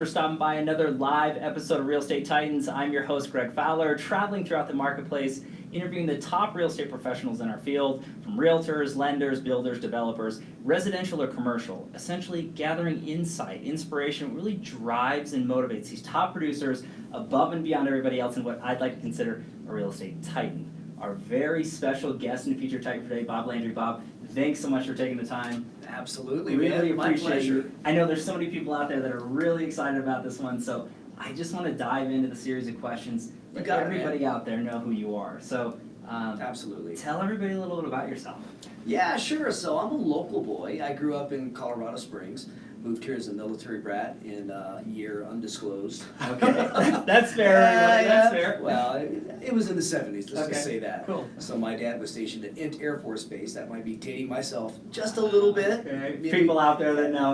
For stopping by another live episode of Real Estate Titans. I'm your host, Greg Fowler, traveling throughout the marketplace, interviewing the top real estate professionals in our field, from realtors, lenders, builders, developers, residential or commercial, essentially gathering insight, inspiration, really drives and motivates these top producers above and beyond everybody else in what I'd like to consider a real estate titan. Our very special guest and feature titan for today, Bob Landry. Bob, thanks so much for taking the time. Absolutely, Really man. appreciate My pleasure. you. I know there's so many people out there that are really excited about this one, so I just want to dive into the series of questions. You Let got it, everybody out there know who you are. So, Absolutely. tell everybody a little bit about yourself. Yeah, sure. So I'm a local boy. I grew up in Colorado Springs. Moved here as a military brat in a year undisclosed. Okay, that's fair. That's fair. Well, it was in the 70s, let's just say that. Cool. So my dad was stationed at Int Air Force Base. That might be dating myself just a little bit. Okay. Maybe- People out there that know.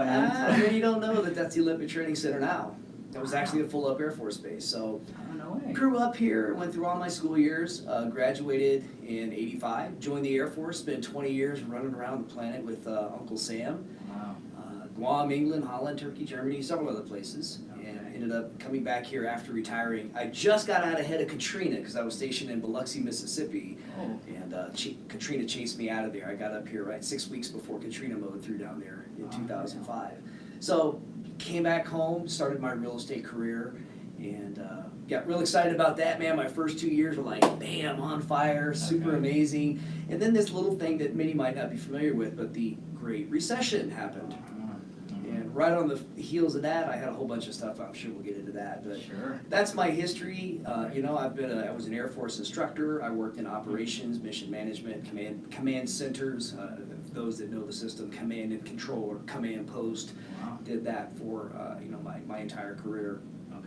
Maybe you don't know that that's the Olympic Training Center now. That was actually a full-up Air Force base. So Oh, no way. grew up here, went through all my school years, graduated in '85, joined the Air Force, spent 20 years running around the planet with Uncle Sam. Wow. Guam, England, Holland, Turkey, Germany, several other places, and Okay. ended up coming back here after retiring. I just got out ahead of Katrina because I was stationed in Biloxi, Mississippi, Oh. and Katrina chased me out of there. I got up here right 6 weeks before Katrina mowed through down there in 2005. So came back home, started my real estate career, and got real excited about that, man. My first 2 years were like, bam, on fire, super Okay. amazing. And then this little thing that many might not be familiar with, but the Great Recession happened. And right on the heels of that, I had a whole bunch of stuff. I'm sure we'll get into that, but Sure. that's my history. You know, I was an Air Force instructor. I worked in operations, mission management, command centers. Those that know the system, command and control or command post. Wow. Did that for my entire career.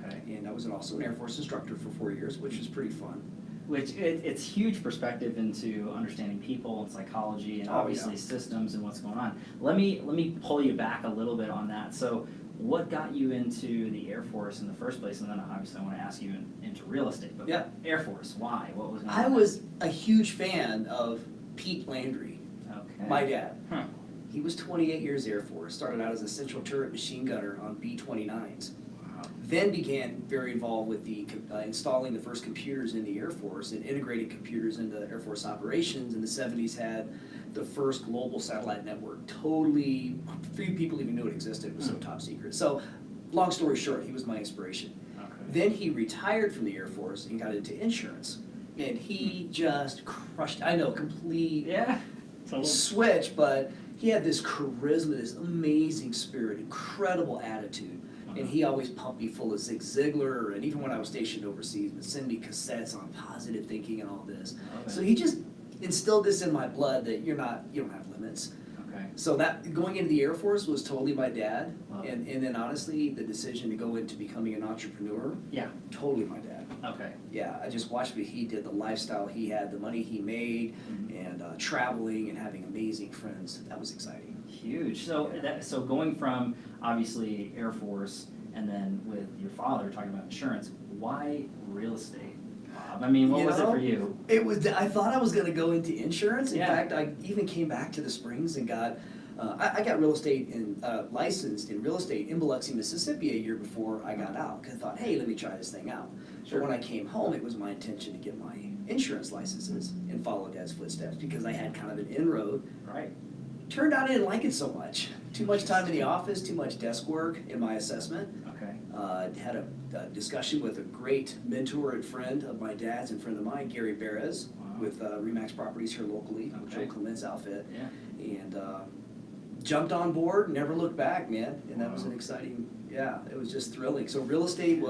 Okay. And I was also an Air Force instructor for 4 years, which was pretty fun. Which it's huge perspective into understanding people and psychology and Oh, obviously yeah. systems and what's going on. Let me pull you back a little bit on that. So, what got you into the Air Force in the first place? And then obviously I want to ask you into real estate. But Yeah. Air Force, why? What was going on? I was a huge fan of Pete Landry, Okay. my dad. Huh. He was 28 years Air Force, started out as a central turret machine gunner on B-29s. Wow. Then began very involved with the installing the first computers in the Air Force and integrated computers into Air Force operations. In the 70s had the first global satellite network. Totally, few people even knew it existed. It was so top secret. So, long story short, he was my inspiration. Okay. Then he retired from the Air Force and got into insurance. And he just crushed, I know, complete Yeah. Total. switch, but he had this charisma, this amazing spirit, incredible attitude. And he always pumped me full of Zig Ziglar, and even when I was stationed overseas, would send me cassettes on positive thinking and all this. Okay. So he just instilled this in my blood that you don't have limits. Okay. So that going into the Air Force was totally my dad, Wow. and then honestly the decision to go into becoming an entrepreneur, Yeah. totally my dad. Okay. Yeah, I just watched what he did, the lifestyle he had, the money he made, and traveling and having amazing friends. That was exciting. Huge. So so going from obviously Air Force and then with your father talking about insurance, why real estate, Bob? I mean, what was it for you? It was. I thought I was going to go into insurance. In Yeah. fact, I even came back to the Springs and got. I got real estate and licensed in real estate in Biloxi, Mississippi, a year before I got out. Because I thought, hey, let me try this thing out. Sure. But when I came home, it was my intention to get my insurance licenses and follow Dad's footsteps because I had kind of an inroad. Right. Turned out I didn't like it so much. Too much time in the office, too much desk work in my assessment. Okay. Had a discussion with a great mentor and friend of my dad's and friend of mine, Gary Perez, Wow. with Remax Properties here locally, Okay. Joe Clement's outfit, Yeah. and jumped on board, never looked back, man, and that was Wow. an exciting, yeah, it was just thrilling. So real estate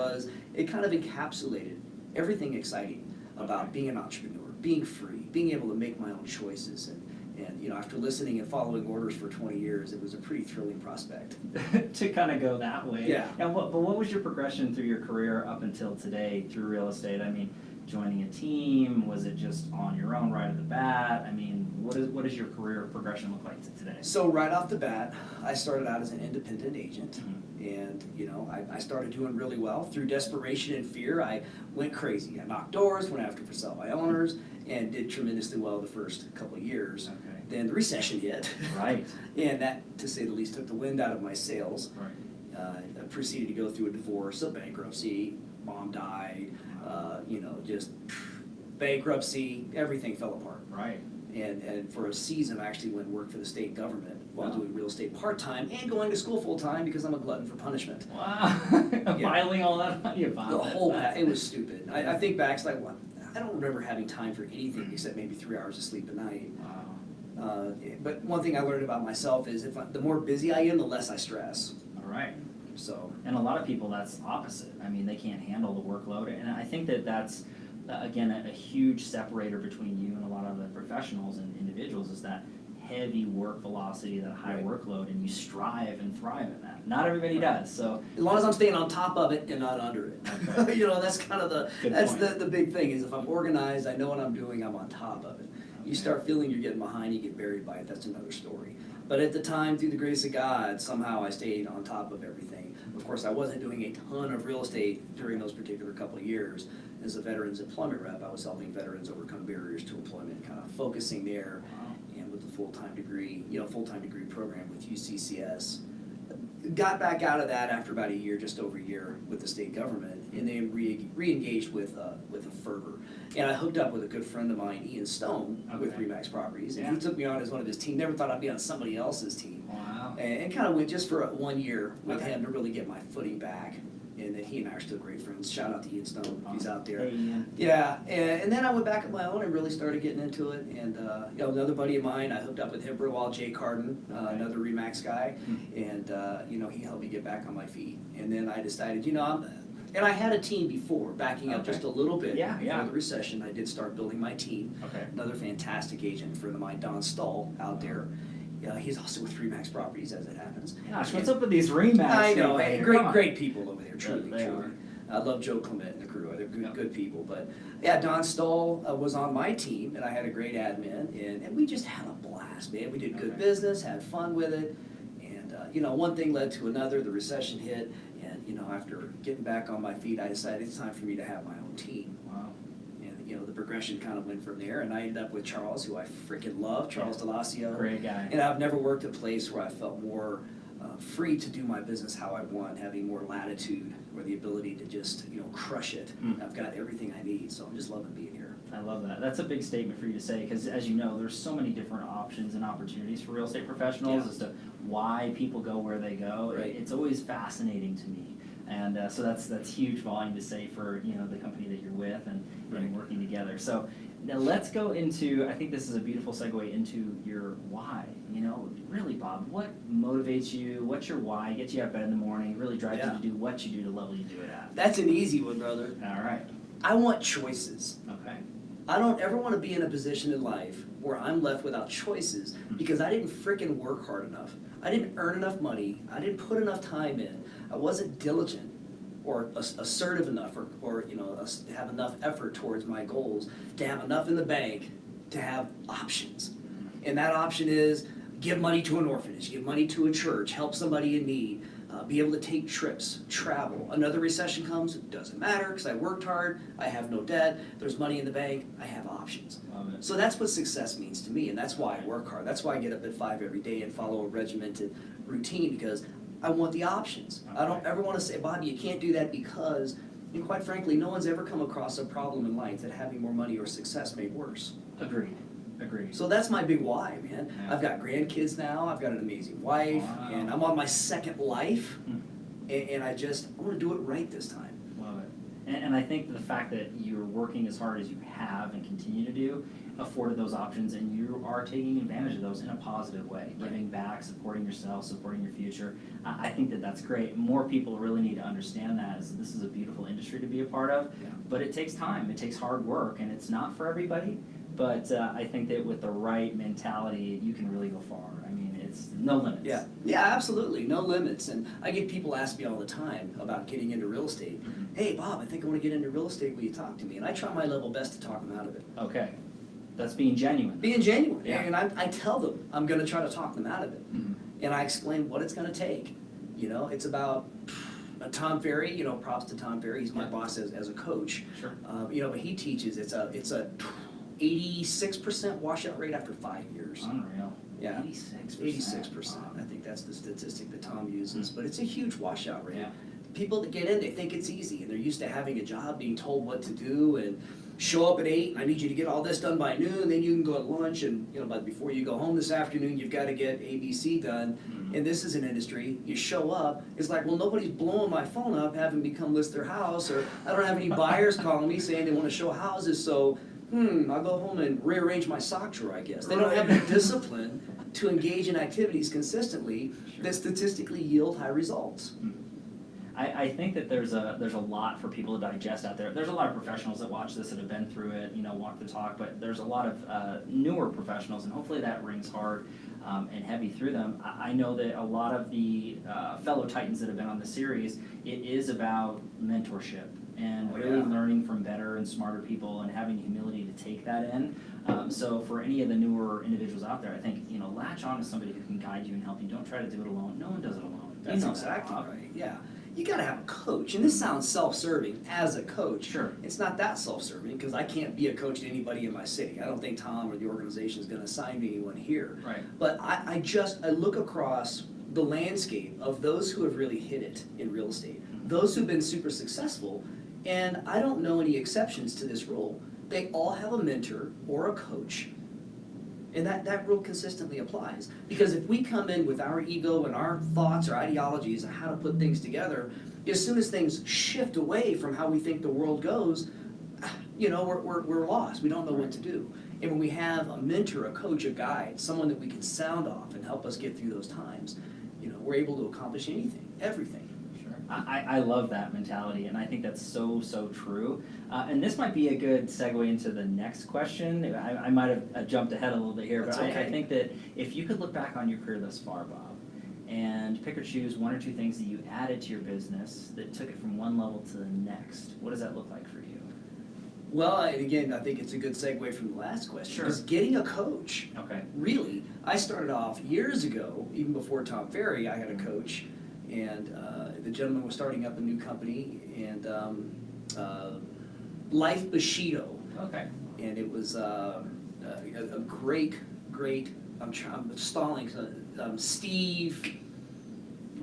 it kind of encapsulated everything exciting about Okay. being an entrepreneur, being free, being able to make my own choices, and after listening and following orders for 20 years, it was a pretty thrilling prospect. To kind of go that way. Yeah. And but what was your progression through your career up until today through real estate? I mean, joining a team, was it just on your own right at the bat? I mean, what does your career progression look like to today? So right off the bat, I started out as an independent agent, Mhm. and I started doing really well. Through desperation and fear, I went crazy. I knocked doors, went after for sell by owners, and did tremendously well the first couple of years. Okay. Then the recession hit, Right. and that, to say the least, took the wind out of my sails. Right. proceeded to go through a divorce, a bankruptcy, mom died, just bankruptcy, everything fell apart. Right. And for a season, I actually went and worked for the state government while doing real estate part-time and going to school full-time because I'm a glutton for punishment. Wow. Filing all that on you, Bob. The whole it was stupid. I think back, it's like, well, I don't remember having time for anything except maybe 3 hours of sleep a night. Wow. But one thing I learned about myself is the more busy I am, the less I stress. All right. So. And a lot of people, that's opposite. I mean, they can't handle the workload, and I think that's again a huge separator between you and a lot of the professionals and individuals is that heavy work velocity, that high workload, and you strive and thrive in that. Not everybody does. So as long as I'm staying on top of it and not under it, okay. That's kind of the big thing is if I'm organized, I know what I'm doing, I'm on top of it. You start feeling you're getting behind, you get buried by it. That's another story. But at the time, through the grace of God, somehow I stayed on top of everything. Of course, I wasn't doing a ton of real estate during those particular couple of years. As a veterans employment rep, I was helping veterans overcome barriers to employment, kind of focusing there. And with the full-time degree program with UCCS. Got back out of that after about a year, just over a year, with the state government, and then re-engaged with a fervor. And I hooked up with a good friend of mine, Ian Stone, with Ringback Properties, and he took me on as one of his team. Never thought I'd be on somebody else's team. Wow. And kind of went just for 1 year with him to really get my footing back. And then he and I are still great friends. Shout out to Ian Stone, he's out there. Hey, Ian. Yeah, and then I went back on my own and really started getting into it. And another buddy of mine, I hooked up with him for a while, Jay Carden, another Remax guy, and he helped me get back on my feet. And then I decided, and I had a team before, backing up just a little bit before the recession. I did start building my team. Okay. Another fantastic agent, friend of mine, Don Stahl, out there. He's also with Remax Properties, as it happens. Gosh, what's up with these Remax? I know, hey, great people over there, truly. They are. I love Joe Clement and the crew. They're good people. But yeah, Don Stahl was on my team, and I had a great admin, and we just had a blast, man. We did good business, had fun with it, and one thing led to another. The recession hit, and after getting back on my feet, I decided it's time for me to have my own team. Wow. The progression kind of went from there, and I ended up with Charles, who I freaking love, Charles Delacio. Great guy. And I've never worked a place where I felt more free to do my business how I want, having more latitude or the ability to just, crush it. I've got everything I need, so I'm just loving being here. I love that. That's a big statement for you to say because, as you know, there's so many different options and opportunities for real estate professionals as to why people go where they go. Right. It's always fascinating to me. And so that's huge volume to say for the company that you're with and working together. So now let's go into, I think this is a beautiful segue into your why. Really, Bob, what motivates you? What's your why? Gets you out of bed in the morning, really drives you to do what you do to level you do it at. That's an easy one, brother. All right. I want choices. Okay. I don't ever want to be in a position in life where I'm left without choices because I didn't frickin' work hard enough. I didn't earn enough money. I didn't put enough time in. I wasn't diligent or assertive enough or have enough effort towards my goals to have enough in the bank to have options. And that option is give money to an orphanage, give money to a church, help somebody in need, be able to take trips, travel. Another recession comes, it doesn't matter because I worked hard, I have no debt, there's money in the bank, I have options. So that's what success means to me, and that's why I work hard. That's why I get up at 5 every day and follow a regimented routine because I want the options. I don't ever want to say, Bobby, you can't do that because, and quite frankly, no one's ever come across a problem in life that having more money or success made worse. Agreed. So that's my big why, man. Yeah. I've got grandkids now, I've got an amazing wife, and I'm on my second life, and I want to do it right this time. Love it. And I think the fact that you're working as hard as you have and continue to do afforded those options, and you are taking advantage of those in a positive way, giving back, supporting yourself, supporting your future. I think that's great. More people really need to understand that as this is a beautiful industry to be a part of, but it takes time, it takes hard work, and it's not for everybody. But I think that with the right mentality, you can really go far. I mean, it's no limits. Yeah, absolutely, no limits. And I get people ask me all the time about getting into real estate. Hey, Bob, I think I want to get into real estate. Will you talk to me? And I try my level best to talk them out of it. Okay, that's being genuine. Being genuine. Yeah. And I tell them I'm going to try to talk them out of it. And I explain what it's going to take. It's about Tom Ferry. Props to Tom Ferry. He's my boss as a coach. Sure. But he teaches it's a 86% washout rate after 5 years. Unreal. Yeah, 86%. 86%. I think that's the statistic that Tom uses, but it's a huge washout rate. Yeah. People that get in, they think it's easy, and they're used to having a job, being told what to do, and show up at 8, and I need you to get all this done by noon, then you can go at lunch, and but before you go home this afternoon, you've got to get ABC done. And this is an industry, you show up, it's like, well, nobody's blowing my phone up, having me come list their house, or I don't have any buyers calling me saying they want to show houses, so I'll go home and rearrange my sock drawer, I guess. They don't have the discipline to engage in activities consistently that statistically yield high results. I think that there's a lot for people to digest out there. There's a lot of professionals that watch this that have been through it, walk the talk, but there's a lot of newer professionals, and hopefully that rings hard and heavy through them. I know that a lot of the fellow Titans that have been on the series, it is about mentorship and really learning from better and smarter people and having humility to take that in. So for any of the newer individuals out there, I think, latch on to somebody who can guide you and help you. Don't try to do it alone. No one does it alone. That's exactly right, yeah. You gotta have a coach, and this sounds self-serving as a coach. Sure. It's not that self-serving, because I can't be a coach to anybody in my city. I don't think Tom or the organization is gonna assign me anyone here. Right. But I look across the landscape of those who have really hit it in real estate, those who've been super successful, and I don't know any exceptions to this rule. They all have a mentor or a coach. And that rule consistently applies. Because if we come in with our ego and our thoughts or ideologies on how to put things together, as soon as things shift away from how we think the world goes, we're lost. We don't know what to do. And when we have a mentor, a coach, a guide, someone that we can sound off and help us get through those times, we're able to accomplish anything, everything. I love that mentality, and I think that's so true. And this might be a good segue into the next question. I might have jumped ahead a little bit here, That's but okay. I think that if you could look back on your career thus far, Bob, and pick or choose one or two things that you added to your business that took it from one level to the next, what does that look like for you? Well, again, I think it's a good segue from the last question. Sure. Because getting a coach, Okay. really, I started off years ago, even before Tom Ferry, I had a coach, and the gentleman was starting up a new company, and Life Bushido. Okay. And it was a great, I'm stalling, Steve,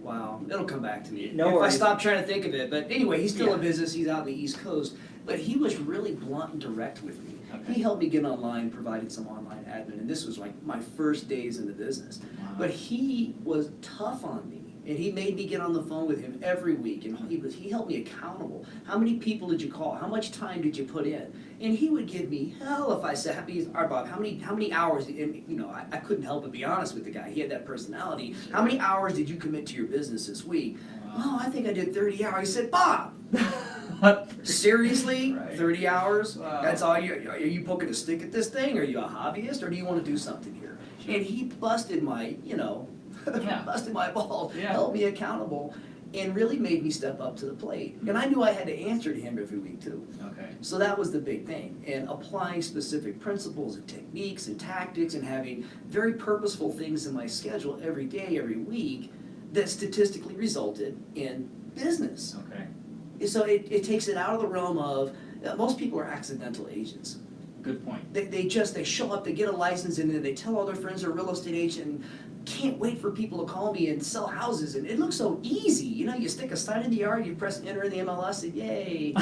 wow, it'll come back to me. No if worries. I stop trying to think of it, but anyway, he's still Yeah. in business, he's out in the East Coast, but he was really blunt and direct with me. Okay. He helped me get online, provided some online admin, and this was like my first days in the business. Wow. But he was tough on me. And he made me get on the phone with him every week, and he held me accountable. How many people did you call? How much time did you put in? And he would give me hell if I said, all right, Bob, how many hours? And I couldn't help but be honest with the guy. He had that personality. How many hours did you commit to your business this week? Wow. Oh, I think I did 30 hours. He said, Bob, seriously, Right. 30 hours? Wow. That's all you? Are you poking a stick at this thing? Are you a hobbyist, or do you want to do something here? Sure. And he busted my, Yeah. busted my balls, Yeah. held me accountable, and really made me step up to the plate. And I knew I had to answer to him every week too. Okay. So that was the big thing. And applying specific principles and techniques and tactics and having very purposeful things in my schedule every day, every week, that statistically resulted in business. Okay. So it takes it out of the realm of, most people are accidental agents. Good point. They show up, they get a license, and then they tell all their friends they're a real estate agent, and can't wait for people to call me and sell houses, and it looks so easy. You stick a sign in the yard, you press enter in the MLS, and yay,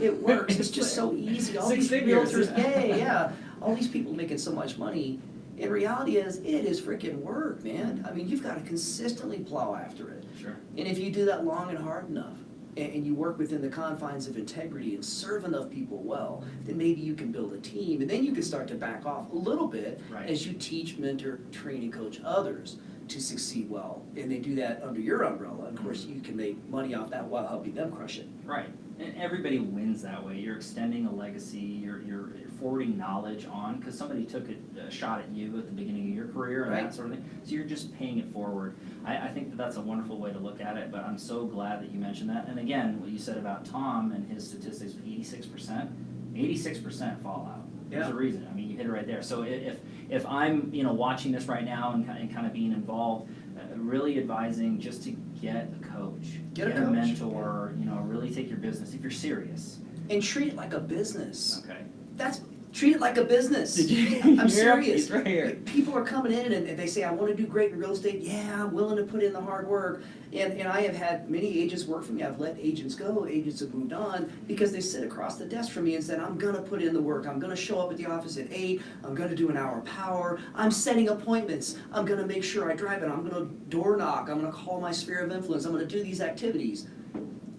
it works. It's just so easy. All Six these figures. realtors, yay, yeah. All these people making so much money. In reality, it is freaking work, man. I mean, you've got to consistently plow after it. Sure. And if you do that long and hard enough, and you work within the confines of integrity and serve enough people well, then maybe you can build a team, and then you can start to back off a little bit Right. as you teach, mentor, train, and coach others to succeed well. And they do that under your umbrella. Of course, you can make money off that while helping them crush it. Right. And everybody wins that way. You're extending a legacy, you're forwarding knowledge on, because somebody took a shot at you at the beginning of your career and Right. that sort of thing. So you're just paying it forward. I think that that's a wonderful way to look at it, but I'm so glad that you mentioned that. And again, what you said about Tom and his statistics, 86% fallout. There's Yeah. a reason. I mean, you hit it right there. So if I'm watching this right now and kind of being involved, really advising just to get a coach, Get a coach. mentor, really take your business if you're serious. And treat it like a business. Okay. That's Treat it like a business. Did you? I'm serious. Right here. People are coming in and they say, I want to do great in real estate. Yeah, I'm willing to put in the hard work. And I have had many agents work for me. I've let agents go. Agents have moved on because they sit across the desk from me and said, I'm going to put in the work. I'm going to show up at the office at 8. I'm going to do an hour of power. I'm setting appointments. I'm going to make sure I drive it. I'm going to door knock. I'm going to call my sphere of influence. I'm going to do these activities.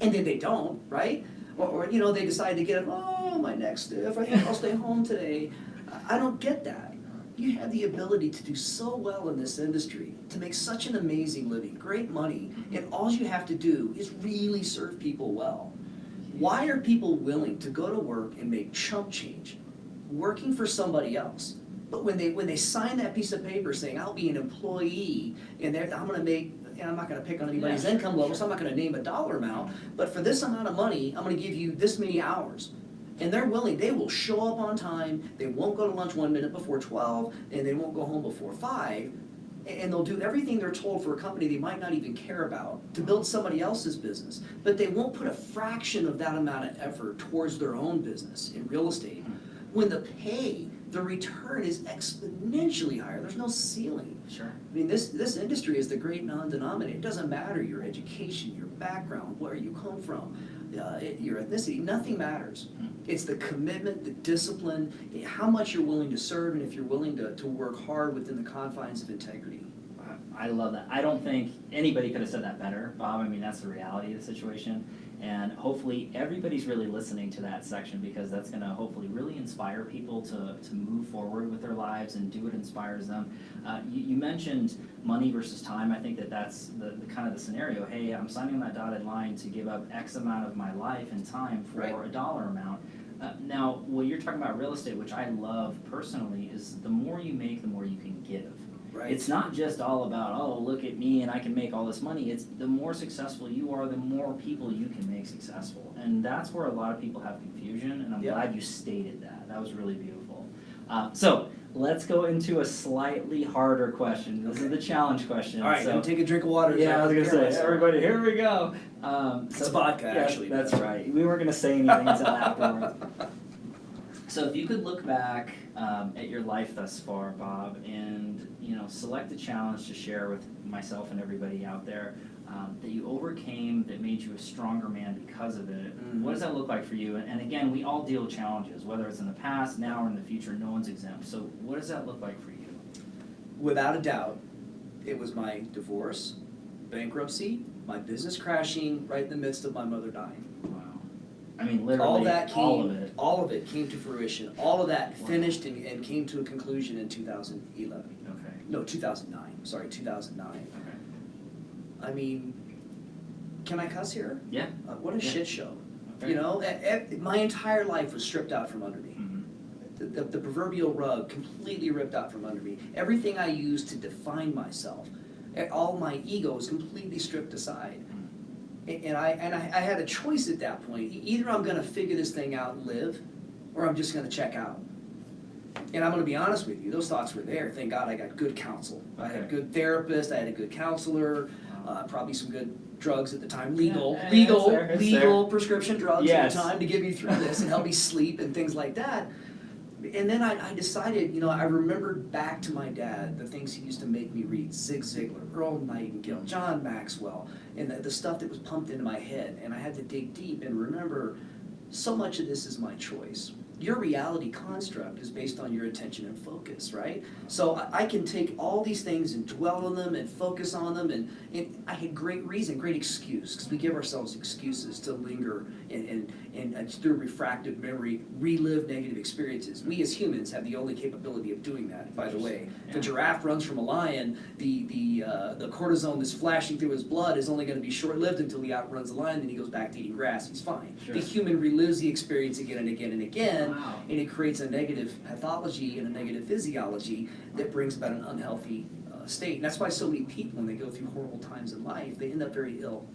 And then they don't, right? Or you know, they decide to get up, oh, my neck stiff, I think I'll stay home today. I don't get that. You have the ability to do so well in this industry, to make such an amazing living, great money, and all you have to do is really serve people well. Why are people willing to go to work and make chump change, working for somebody else? But when they sign that piece of paper saying, I'll be an employee, and I'm going to make, and I'm not going to pick on anybody's income level, so I'm not going to name a dollar amount, but for this amount of money, I'm going to give you this many hours. And they're willing, they will show up on time, they won't go to lunch 1 minute before 12, and they won't go home before 5, and they'll do everything they're told for a company they might not even care about to build somebody else's business, but they won't put a fraction of that amount of effort towards their own business in real estate. When the pay, the return is exponentially higher. There's no ceiling. Sure. I mean, this industry is the great non-denominator. It doesn't matter your education, your background, where you come from, your ethnicity. Nothing matters. It's the commitment, the discipline, how much you're willing to serve, and if you're willing to work hard within the confines of integrity. I love that. I don't think anybody could have said that better, Bob. I mean, that's the reality of the situation. And hopefully everybody's really listening to that section, because that's going to hopefully really inspire people to move forward with their lives and do what inspires them. You mentioned money versus time. I think that's the kind of the scenario. Hey, I'm signing on that dotted line to give up X amount of my life and time for a dollar amount. Now, what you're talking about real estate, which I love personally, is the more you make, the more you can give. Right. It's not just all about, oh, look at me and I can make all this money. It's the more successful you are, the more people you can make successful. And that's where a lot of people have confusion, and I'm glad you stated that. That was really beautiful. So let's go into a slightly harder question. This is the challenge question. All right, so, take a drink of water. Yeah, I was going to say, everybody, here we go. It's vodka, actually. That's right. We weren't going to say anything until afterwards. So if you could look back at your life thus far, Bob, and select a challenge to share with myself and everybody out there that you overcame, that made you a stronger man because of it, what does that look like for you? And again, we all deal with challenges, whether it's in the past, now, or in the future. No one's exempt. So what does that look like for you? Without a doubt, it was my divorce, bankruptcy, my business crashing right in the midst of my mother dying. Wow. I mean, literally, all of it came to fruition. All of that finished and came to a conclusion in 2011. Okay. No, 2009. Sorry, 2009. Okay. I mean, can I cuss here? Yeah. What a shit show. Okay. You know, my entire life was stripped out from under me. The proverbial rug completely ripped out from under me. Everything I used to define myself, all my ego was completely stripped aside. And I had a choice at that point. Either I'm going to figure this thing out and live, or I'm just going to check out. And I'm going to be honest with you, those thoughts were there. Thank God I got good counsel. I had a good therapist, I had a good counselor, probably some good drugs at the time, legal prescription drugs at the time to get me through this and help me sleep and things like that. And then I decided, I remembered back to my dad, the things he used to make me read, Zig Ziglar, Earl Nightingale, John Maxwell, and the stuff that was pumped into my head. And I had to dig deep and remember, so much of this is my choice. Your reality construct is based on your attention and focus, right? So I can take all these things and dwell on them and focus on them, and I had great reason, great excuse, because we give ourselves excuses to linger and through refractive memory, relive negative experiences. We as humans have the only capability of doing that, by the way. If a giraffe runs from a lion, the cortisone that's flashing through his blood is only going to be short-lived until he outruns the lion, then he goes back to eating grass, he's fine. Sure. The human relives the experience again and again and again, and it creates a negative pathology and a negative physiology that brings about an unhealthy state. And that's why so many people, when they go through horrible times in life, they end up very ill.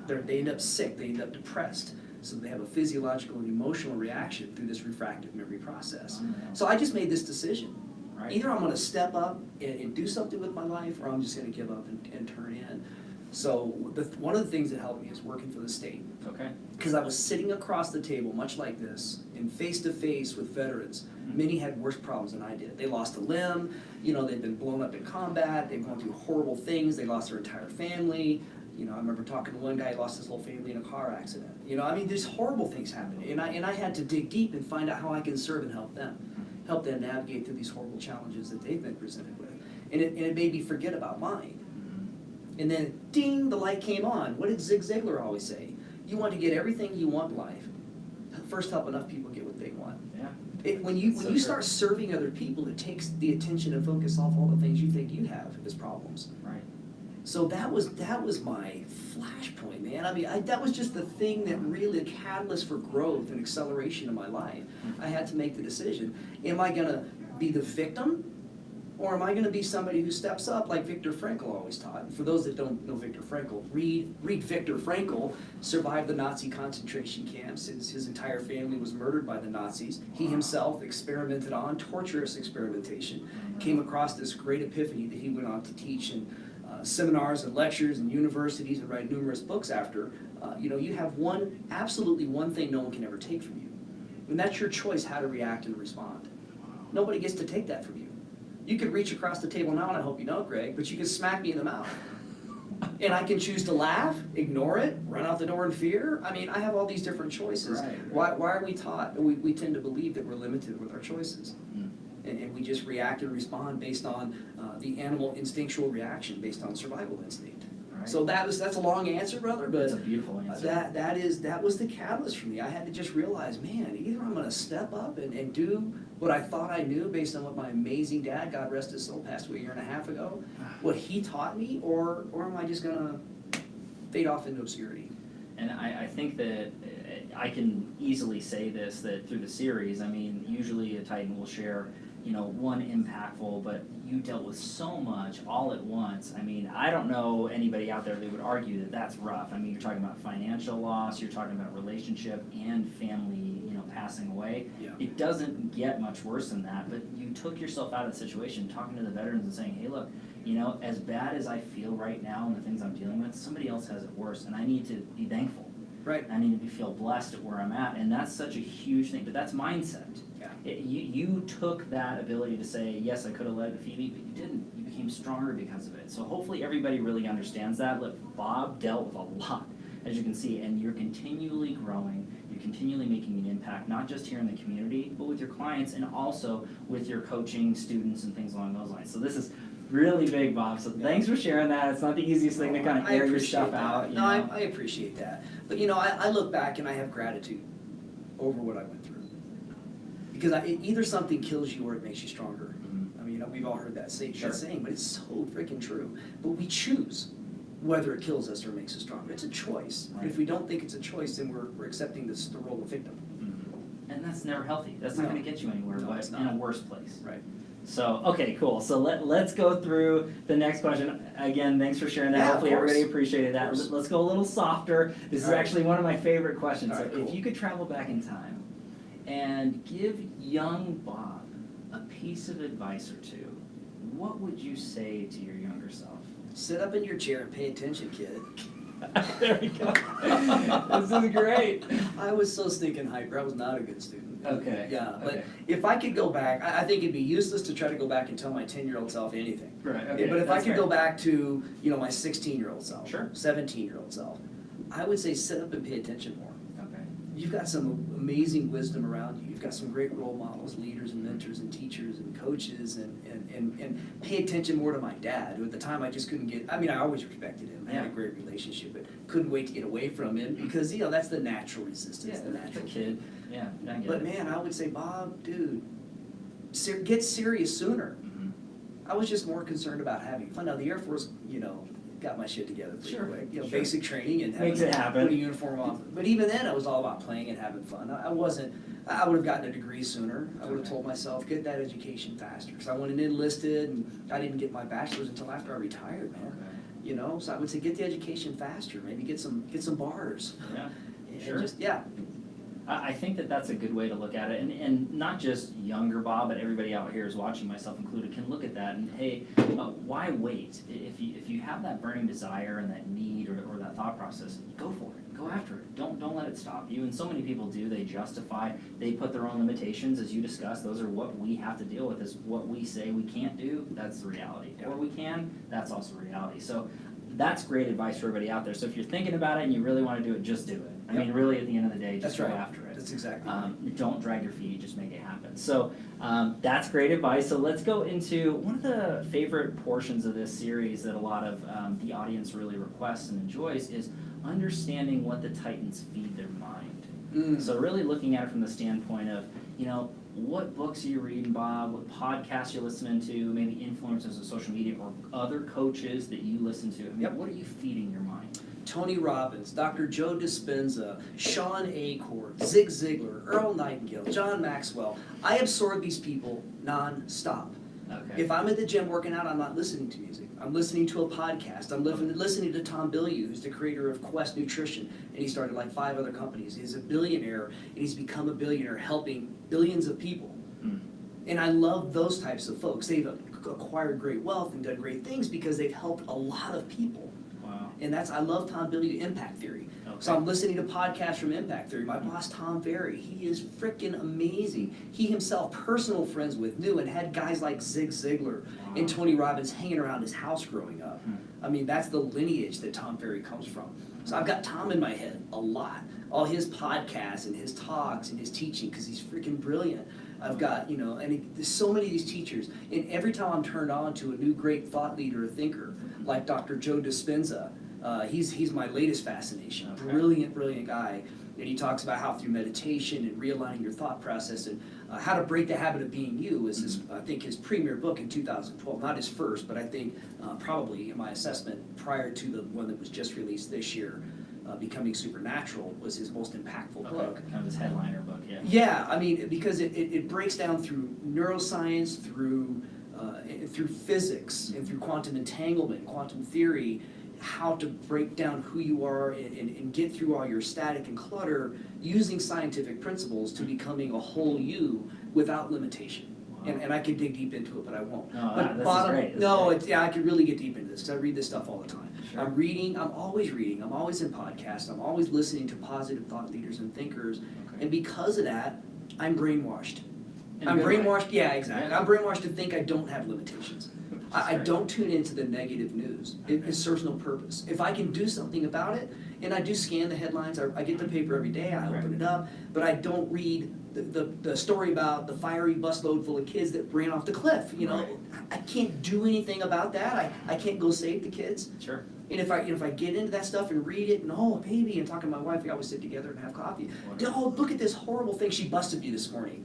They end up sick, they end up depressed. So they have a physiological and emotional reaction through this refractive memory process. So I just made this decision. Right. Either I'm going to step up and do something with my life, or I'm just going to give up and turn in. So one of the things that helped me is working for the state. Okay. Because I was sitting across the table, much like this, and face-to-face with veterans. Many had worse problems than I did. They lost a limb, you know, they've been blown up in combat, they've gone through horrible things, they lost their entire family. You know, I remember talking to one guy who lost his whole family in a car accident. You know, I mean, there's horrible things happening. And I had to dig deep and find out how I can serve and help them navigate through these horrible challenges that they've been presented with. And it made me forget about mine. And then, ding, the light came on. What did Zig Ziglar always say? You want to get everything you want in life. First, help enough people get what they want. Yeah. When you start serving other people, it takes the attention and focus off all the things you think you have as problems. Right. So that was my flashpoint, man. I mean, that was just the thing that really, a catalyst for growth and acceleration in my life. I had to make the decision. Am I gonna be the victim, or am I gonna be somebody who steps up like Viktor Frankl always taught? And for those that don't know Viktor Frankl, read Viktor Frankl. Survived the Nazi concentration camps. His entire family was murdered by the Nazis. He himself experimented on, torturous experimentation. Came across this great epiphany that he went on to teach in seminars and lectures and universities and write numerous books after. You know, you have absolutely one thing no one can ever take from you. And that's your choice how to react and respond. Nobody gets to take that from you. You could reach across the table now, and I hope you know, Greg, but you can smack me in the mouth. And I can choose to laugh, ignore it, run out the door in fear. I mean, I have all these different choices. Right. Why are we taught? We tend to believe that we're limited with our choices. And we just react and respond based on the animal instinctual reaction, based on survival instinct. Right. So that's a long answer, brother, but that's a beautiful answer. That was the catalyst for me. I had to just realize, man, either I'm going to step up and do what I thought I knew based on what my amazing dad, God rest his soul, passed away a year and a half ago, what he taught me, or am I just going to fade off into obscurity? And I think that I can easily say this, that through the series, I mean, usually a Titan will share, you know, one impactful, but you dealt with so much all at once. I mean, I don't know anybody out there that would argue that that's rough. I mean, you're talking about financial loss, you're talking about relationship and family, you know, passing away. Yeah. It doesn't get much worse than that, but you took yourself out of the situation, talking to the veterans and saying, hey, look, you know, as bad as I feel right now and the things I'm dealing with, somebody else has it worse, and I need to be thankful. Right. I need to feel blessed at where I'm at, and that's such a huge thing, but that's mindset. Yeah. You took that ability to say, yes, I could have led defeat me, but you didn't. You became stronger because of it. So hopefully everybody really understands that. Look, Bob dealt with a lot, as you can see, and you're continually growing. You're continually making an impact, not just here in the community, but with your clients and also with your coaching students and things along those lines. So this is really big, Bob. So thanks for sharing that. It's not the easiest thing to kind of air your stuff out. No, I appreciate that. But, you know, I look back and I have gratitude over what I went through. Because either something kills you or it makes you stronger. I mean, you know, we've all heard that saying, but it's so freaking true. But we choose whether it kills us or makes us stronger. It's a choice. Right. If we don't think it's a choice, then we're accepting the role of victim. And that's never healthy. That's not going to get you anywhere, but in a worse place. Right. So, okay, cool. So let's go through the next question. Again, thanks for sharing that. Yeah, hopefully everybody appreciated that. Of course. Let's go a little softer. This is actually one of my favorite questions. All right, So cool. if you could travel back in time and give young Bob a piece of advice or two, what would you say to your younger self? Sit up in your chair and pay attention, kid. There we go. This is great. I was so stinking hyper. I was not a good student. Okay. Yeah, but Okay. if I could go back, I think it'd be useless to try to go back and tell my 10-year-old self anything. Right. Okay. But if I that's could fair. go back to, you know, my 16-year-old self, Sure. 17-year-old self, I would say sit up and pay attention more. Okay. You've got some amazing wisdom around you. You've got some great role models, leaders and mentors and teachers and coaches, and pay attention more to my dad, who at the time I just couldn't get, I mean, I always respected him. I had a great relationship, but couldn't wait to get away from him because, you know, that's the natural resistance, the natural kid. Yeah, I get But it. man, I would say, Bob, dude, get serious sooner. I was just more concerned about having fun. Now, the Air Force, you know, got my shit together pretty quick. You know, basic training and Makes it happen. put a uniform on. But even then, it was all about playing and having fun. I would have gotten a degree sooner. I would have told myself, get that education faster. Because I went and enlisted, and I didn't get my bachelor's until after I retired, man. Okay. You know, so I would say get the education faster. Maybe get some bars. Yeah. And Sure. just, I think that that's a good way to look at it, and not just younger Bob, but everybody out here is watching, myself included, can look at that and, hey, why wait? If you have that burning desire and that need or that thought process, go for it. go after it. Don't let it stop you. And so many people do. They justify, they put their own limitations, as you discussed. Those are what we have to deal with, is what we say we can't do, that's the reality. Yeah. Or we can, that's also reality. So that's great advice for everybody out there. So if you're thinking about it and you really want to do it, just do it. I mean, really, at the end of the day, just go after it. That's exactly right. Don't drag your feet, just make it happen. So that's great advice. So let's go into one of the favorite portions of this series that a lot of the audience really requests and enjoys is understanding what the Titans feed their mind. So really looking at it from the standpoint of, what books are you reading, Bob? What podcasts you're listening to? Maybe influencers on social media or other coaches that you listen to. I mean, what are you feeding your mind? Tony Robbins, Dr. Joe Dispenza, Sean Acorn, Zig Ziglar, Earl Nightingale, John Maxwell. I absorb these people non-stop. Okay. If I'm at the gym working out, I'm not listening to music. I'm listening to a podcast. I'm listening to Tom Bilyeu, who's the creator of Quest Nutrition, and he started like 5 other companies. He's a billionaire, and he's become a billionaire helping billions of people. And I love those types of folks. They've acquired great wealth and done great things because they've helped a lot of people. Wow. And I love Tom Bilyeu, Impact Theory. Okay. So I'm listening to podcasts from Impact Theory. My boss, Tom Ferry, he is freaking amazing. He himself, personal friends with, knew and had guys like Zig Ziglar and Tony Robbins hanging around his house growing up. I mean, that's the lineage that Tom Ferry comes from. So I've got Tom in my head a lot. All his podcasts and his talks and his teaching, because he's freaking brilliant. I've got, there's so many of these teachers. And every time I'm turned on to a new great thought leader or thinker, like Dr. Joe Dispenza, he's my latest fascination. Okay. Brilliant guy. And he talks about how through meditation and realigning your thought process and how to break the habit of being you is his premier book in 2012. Not his first, but I think probably in my assessment prior to the one that was just released this year, Becoming Supernatural, was his most impactful book. Kind of his headliner book, yeah. Yeah, I mean, because it breaks down through neuroscience, through physics, and through quantum entanglement, quantum theory, how to break down who you are and get through all your static and clutter using scientific principles to becoming a whole you without limitation. Wow. And I could dig deep into it, but I won't. No, but this is great. I could really get deep into this because I read this stuff all the time. Sure. I'm always reading, I'm always in podcasts, I'm always listening to positive thought leaders and thinkers, and because of that, I'm brainwashed. I'm brainwashed, yeah, exactly. Yeah. I'm brainwashed to think I don't have limitations. I don't tune into the negative news. It serves no purpose. If I can do something about it, and I do scan the headlines, I get the paper every day, I open it up, but I don't read the story about the fiery busload full of kids that ran off the cliff. I can't do anything about that. I can't go save the kids. Sure. And if I get into that stuff and read it, and oh baby, and talking to my wife, we always sit together and have coffee. Oh, look at this horrible thing she busted me this morning.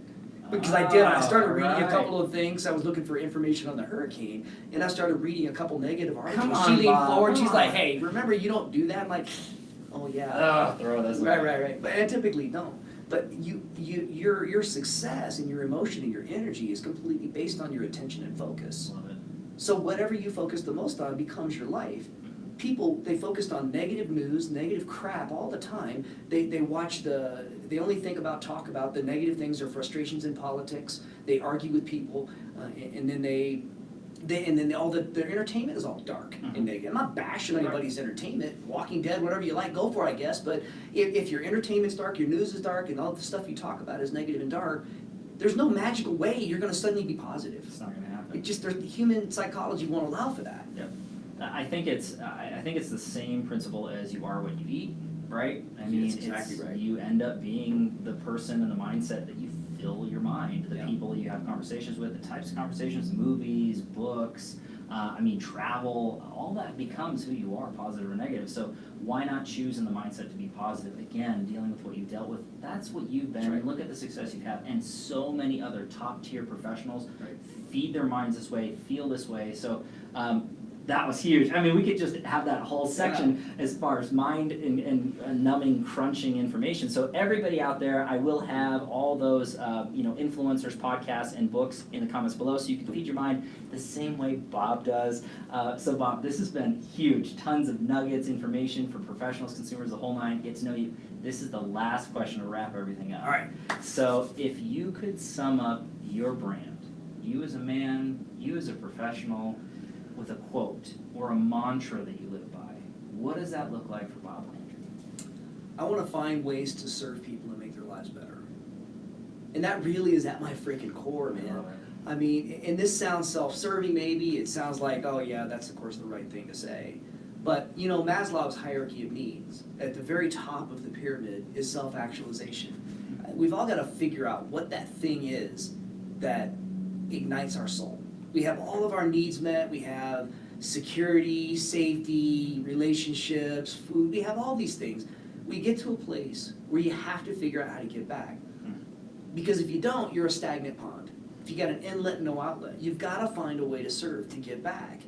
Because I started reading a couple of things. I was looking for information on the hurricane, and I started reading a couple negative articles. She leaned forward, she's like, "Hey, remember you don't do that." I'm like, "Oh yeah." Throw this. Right. But I typically don't. But your success and your emotion and your energy is completely based on your attention and focus. Love it. So whatever you focus the most on becomes your life. People, they focused on negative news, negative crap all the time. They only talk about the negative things or frustrations in politics. They argue with people, and then their entertainment is all dark and negative. I'm not bashing anybody's entertainment. Walking Dead, whatever you like, go for it, I guess. But if your entertainment's dark, your news is dark, and all the stuff you talk about is negative and dark, there's no magical way you're going to suddenly be positive. It's not going to happen. Human psychology won't allow for that. Yep. I think it's the same principle as you are what you eat, right? I mean, that's exactly right. You end up being the person and the mindset that you fill your mind, the people you have conversations with, the types of conversations, movies, books, travel, all that becomes who you are, positive or negative. So why not choose in the mindset to be positive? Again, dealing with what you've dealt with, that's what you've been. Right. Look at the success you've had. And so many other top tier professionals feed their minds this way, feel this way. So that was huge. I mean, we could just have that whole section as far as mind and numbing, crunching information. So everybody out there, I will have all those influencers, podcasts, and books in the comments below, so you can feed your mind the same way Bob does. So Bob, this has been huge. Tons of nuggets, information for professionals, consumers, the whole nine. Get to know you. This is the last question to wrap everything up. All right. So if you could sum up your brand, you as a man, you as a professional, with a quote or a mantra that you live by, what does that look like for Bob Landry? I want to find ways to serve people and make their lives better. And that really is at my freaking core, man. I mean, and this sounds self-serving maybe, it sounds like, oh yeah, that's of course the right thing to say. But, you know, Maslow's hierarchy of needs, at the very top of the pyramid is self-actualization. We've all got to figure out what that thing is that ignites our soul. We have all of our needs met, we have security, safety, relationships, food, we have all these things. We get to a place where you have to figure out how to give back. Because if you don't, you're a stagnant pond. If you got an inlet and no outlet, you've got to find a way to serve, to give back.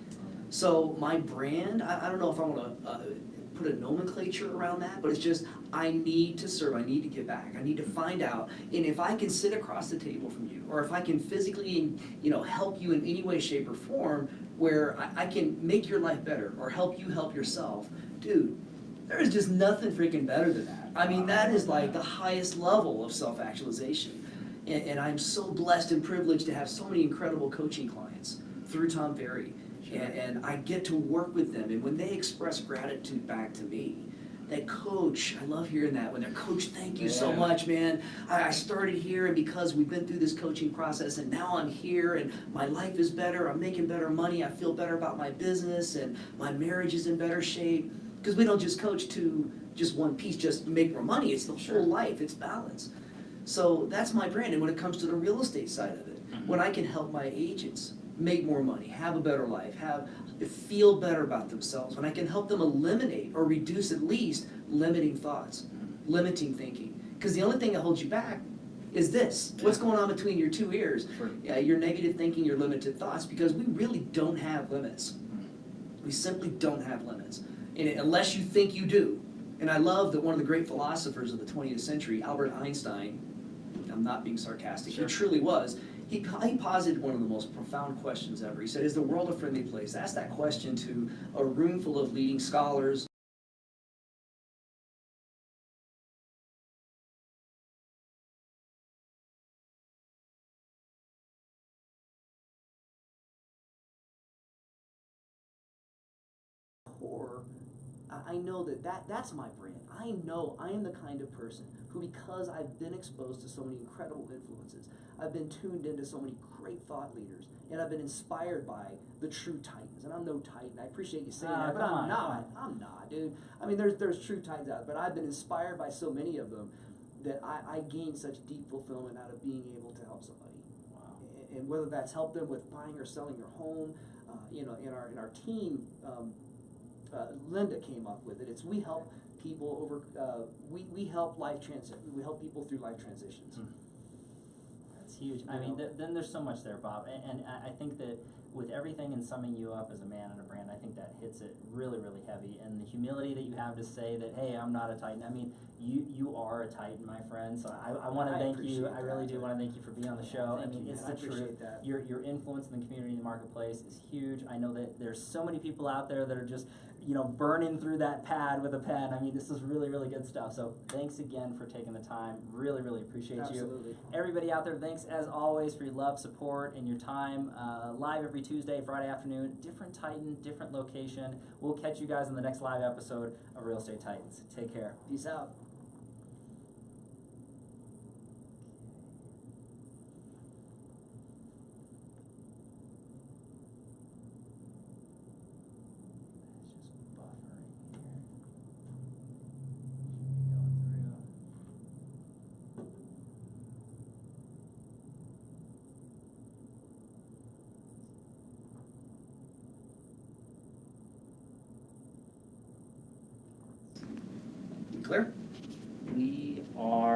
So my brand, I don't know if I want to put a nomenclature around that, but it's just, I need to serve, I need to give back, I need to find out, and if I can sit across the table from you, or if I can physically, you know, help you in any way, shape, or form, where I can make your life better, or help you help yourself, dude, there is just nothing freaking better than that. I mean, that is like the highest level of self-actualization. And I'm so blessed and privileged to have so many incredible coaching clients through Tom Ferry. Sure. And I get to work with them. And when they express gratitude back to me, that coach, I love hearing that. When they're, coach, thank you so much, man. I started here, and because we've been through this coaching process, and now I'm here, and my life is better, I'm making better money, I feel better about my business, and my marriage is in better shape. Because we don't just coach to just one piece, just make more money. It's the whole life, it's balance. So that's my brand. And when it comes to the real estate side of it, when I can help my agents make more money, have a better life, feel better about themselves, when I can help them eliminate or reduce at least limiting thoughts, limiting thinking. Because the only thing that holds you back is this. What's going on between your two ears? Your negative thinking, your limited thoughts, because we really don't have limits. We simply don't have limits. And unless you think you do. And I love that one of the great philosophers of the 20th century, Albert Einstein, I'm not being sarcastic, he truly was, he posited one of the most profound questions ever. He said, is the world a friendly place? Ask that question to a room full of leading scholars, or I know that's my brand. I know I am the kind of person who, because I've been exposed to so many incredible influences, I've been tuned into so many great thought leaders, and I've been inspired by the true titans. And I'm no titan. I appreciate you saying that, but I'm not, dude. I mean, there's true titans out there, but I've been inspired by so many of them that I gain such deep fulfillment out of being able to help somebody. Wow. And whether that's help them with buying or selling their home, you know, in our team. Linda came up with it. It's we help people over. We help we help people through life transitions. That's huge. I mean, then there's so much there, Bob, and I think that with everything and summing you up as a man and a brand, I think that hits it really, really heavy. And the humility that you have to say that, hey, I'm not a titan. I mean, you are a titan, my friend. So I want to thank you. I really do want to thank you for being on the show. I mean, it's the truth. Your influence in the community, in the marketplace is huge. I know that there's so many people out there that are just, you know, burning through that pad with a pen. I mean, this is really, really good stuff. So thanks again for taking the time. Really, really appreciate you. Everybody out there, thanks as always for your love, support, and your time. Live every Tuesday, Friday afternoon. Different Titan, different location. We'll catch you guys in the next live episode of Real Estate Titans. Take care. Peace out. Clear? We are